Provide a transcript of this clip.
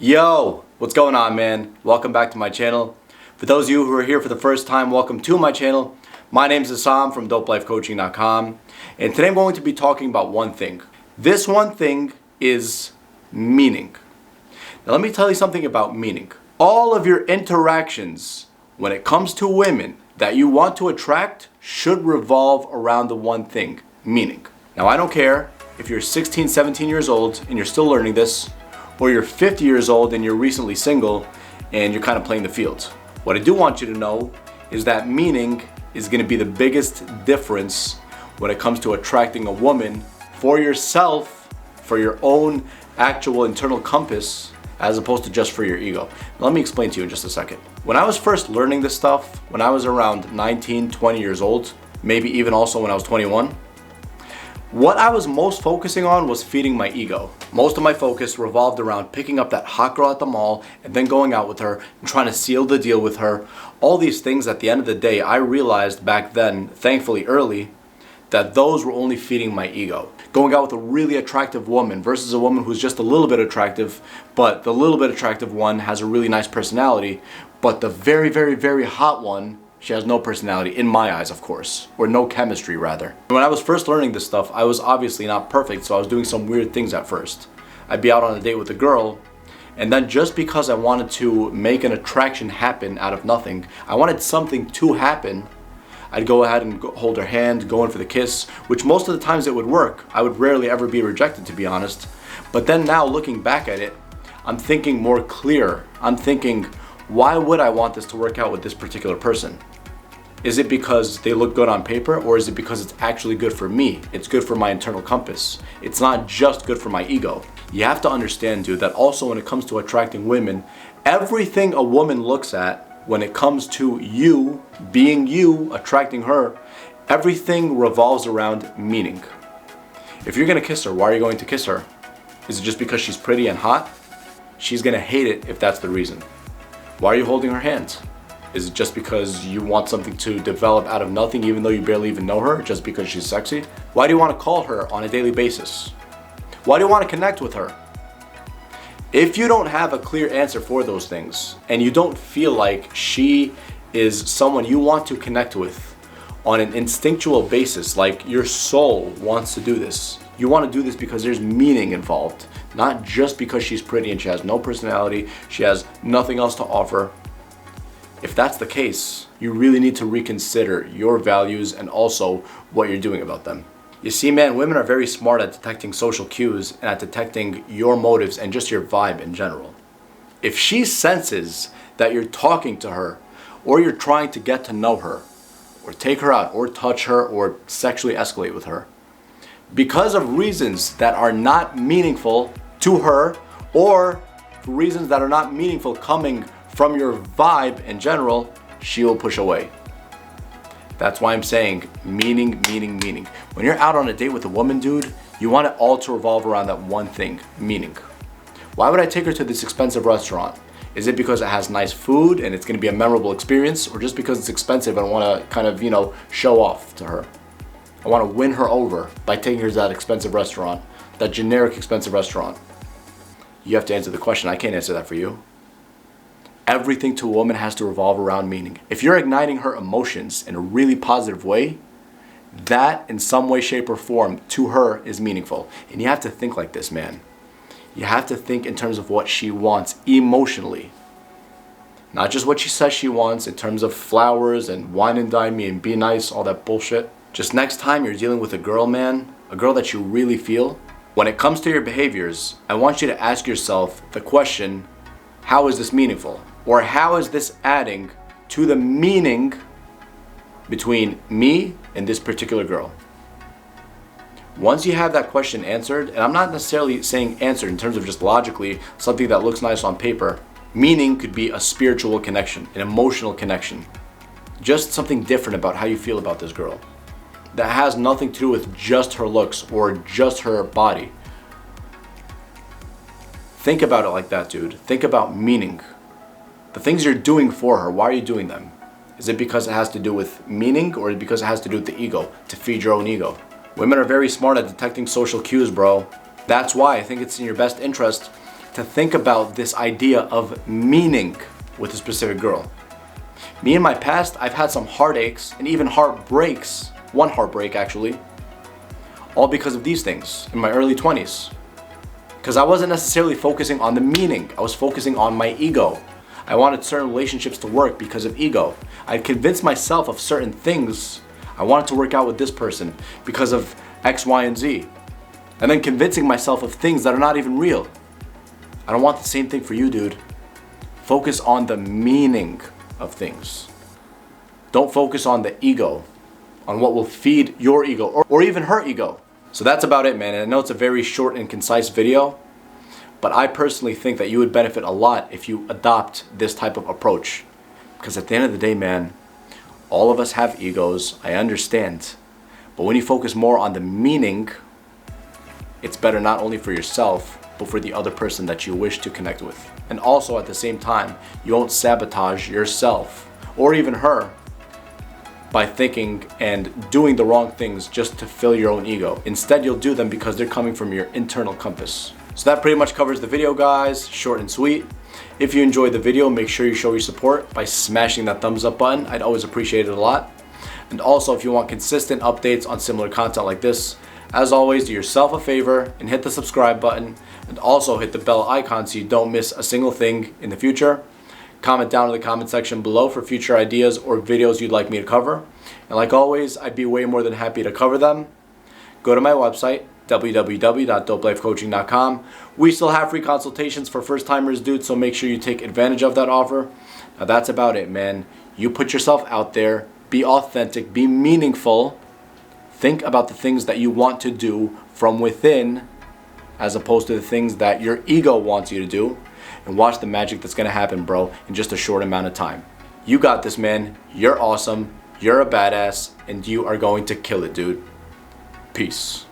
Yo, what's going on, man? Welcome back to my channel. For those of you who are here for the first time, welcome to my channel. My name is Assam from dopelifecoaching.com, and today I'm going to be talking about one thing. This one thing is meaning. Now let me tell you something about meaning. All of your interactions when it comes to women that you want to attract should revolve around the one thing, meaning. Now I don't care if you're 16, 17 years old and you're still learning this, or you're 50 years old and you're recently single and you're kind of playing the field. What I do want you to know is that meaning is going to be the biggest difference when it comes to attracting a woman for yourself, for your own actual internal compass, as opposed to just for your ego. Now, let me explain to you in just a second. When I was first learning this stuff, when I was around 19, 20 years old, maybe even also when I was 21, what I was most focusing on was feeding my ego. Most of my focus revolved around picking up that hot girl at the mall and then going out with her and trying to seal the deal with her. All these things, at the end of the day, I realized back then, thankfully early, that those were only feeding my ego. Going out with a really attractive woman versus a woman who's just a little bit attractive, but the little bit attractive one has a really nice personality, but the very, very, very hot one, she has no personality, in my eyes, of course, or no chemistry, rather. When I was first learning this stuff, I was obviously not perfect, so I was doing some weird things at first. I'd be out on a date with a girl, and then just because I wanted to make an attraction happen out of nothing, I wanted something to happen, I'd go ahead and hold her hand, go in for the kiss, which most of the times it would work. I would rarely ever be rejected, to be honest. But then now, looking back at it, I'm thinking more clear. I'm thinking, why would I want this to work out with this particular person? Is it because they look good on paper, or is it because it's actually good for me? It's good for my internal compass. It's not just good for my ego. You have to understand, dude, that also when it comes to attracting women, everything a woman looks at when it comes to you, being you, attracting her, everything revolves around meaning. If you're gonna kiss her, why are you going to kiss her? Is it just because she's pretty and hot? She's gonna hate it if that's the reason. Why are you holding her hand? Is it just because you want something to develop out of nothing even though you barely even know her, just because she's sexy? Why do you want to call her on a daily basis? Why do you want to connect with her? If you don't have a clear answer for those things, and you don't feel like she is someone you want to connect with on an instinctual basis, like your soul wants to do this, you want to do this because there's meaning involved, not just because she's pretty and she has no personality, she has nothing else to offer. If that's the case, you really need to reconsider your values and also what you're doing about them. You see, man, women are very smart at detecting social cues and at detecting your motives and just your vibe in general. If she senses that you're talking to her, or you're trying to get to know her, or take her out, or touch her, or sexually escalate with her, because of reasons that are not meaningful to her, or for reasons that are not meaningful coming from your vibe in general, she will push away. That's why I'm saying meaning, meaning, meaning. When you're out on a date with a woman, dude, you want it all to revolve around that one thing, meaning. Why would I take her to this expensive restaurant? Is it because it has nice food and it's gonna be a memorable experience, or just because it's expensive and I wanna kind of, show off to her? I wanna win her over by taking her to that expensive restaurant, that generic expensive restaurant. You have to answer the question. I can't answer that for you. Everything to a woman has to revolve around meaning. If you're igniting her emotions in a really positive way, that in some way, shape, or form to her is meaningful. And you have to think like this, man. You have to think in terms of what she wants emotionally. Not just what she says she wants in terms of flowers and wine and dine me and be nice, all that bullshit. Just next time you're dealing with a girl, man, a girl that you really feel, when it comes to your behaviors, I want you to ask yourself the question, how is this meaningful? Or how is this adding to the meaning between me and this particular girl? Once you have that question answered, and I'm not necessarily saying answered in terms of just logically something that looks nice on paper, meaning could be a spiritual connection, an emotional connection. Just something different about how you feel about this girl that has nothing to do with just her looks or just her body. Think about it like that, dude. Think about meaning. The things you're doing for her, why are you doing them? Is it because it has to do with meaning, or because it has to do with the ego, to feed your own ego? Women are very smart at detecting social cues, bro. That's why I think it's in your best interest to think about this idea of meaning with a specific girl. Me in my past, I've had some heartaches and even heartbreaks, one heartbreak actually, all because of these things in my early 20s. Because I wasn't necessarily focusing on the meaning, I was focusing on my ego. I wanted certain relationships to work because of ego. I'd convinced myself of certain things. I wanted to work out with this person because of X, Y, and Z. And then convincing myself of things that are not even real. I don't want the same thing for you, dude. Focus on the meaning of things. Don't focus on the ego, on what will feed your ego or even her ego. So that's about it, man. And I know it's a very short and concise video, but I personally think that you would benefit a lot if you adopt this type of approach. Because at the end of the day, man, all of us have egos, I understand. But when you focus more on the meaning, it's better not only for yourself, but for the other person that you wish to connect with. And also at the same time, you won't sabotage yourself or even her by thinking and doing the wrong things just to fill your own ego. Instead, you'll do them because they're coming from your internal compass. So that pretty much covers the video, guys. Short and sweet. If you enjoyed the video, make sure you show your support by smashing that thumbs up button. I'd always appreciate it a lot. And also, if you want consistent updates on similar content like this, as always, do yourself a favor and hit the subscribe button, and also hit the bell icon so you don't miss a single thing in the future. Comment down in the comment section below for future ideas or videos you'd like me to cover. And like always, I'd be way more than happy to cover them. Go to my website, www.dopelifecoaching.com. We still have free consultations for first timers, dude, so make sure you take advantage of that offer. Now that's about it, man. You put yourself out there, be authentic, be meaningful. Think about the things that you want to do from within as opposed to the things that your ego wants you to do, and watch the magic that's gonna happen, bro, in just a short amount of time. You got this, man. You're awesome. You're a badass, and you are going to kill it, dude. Peace.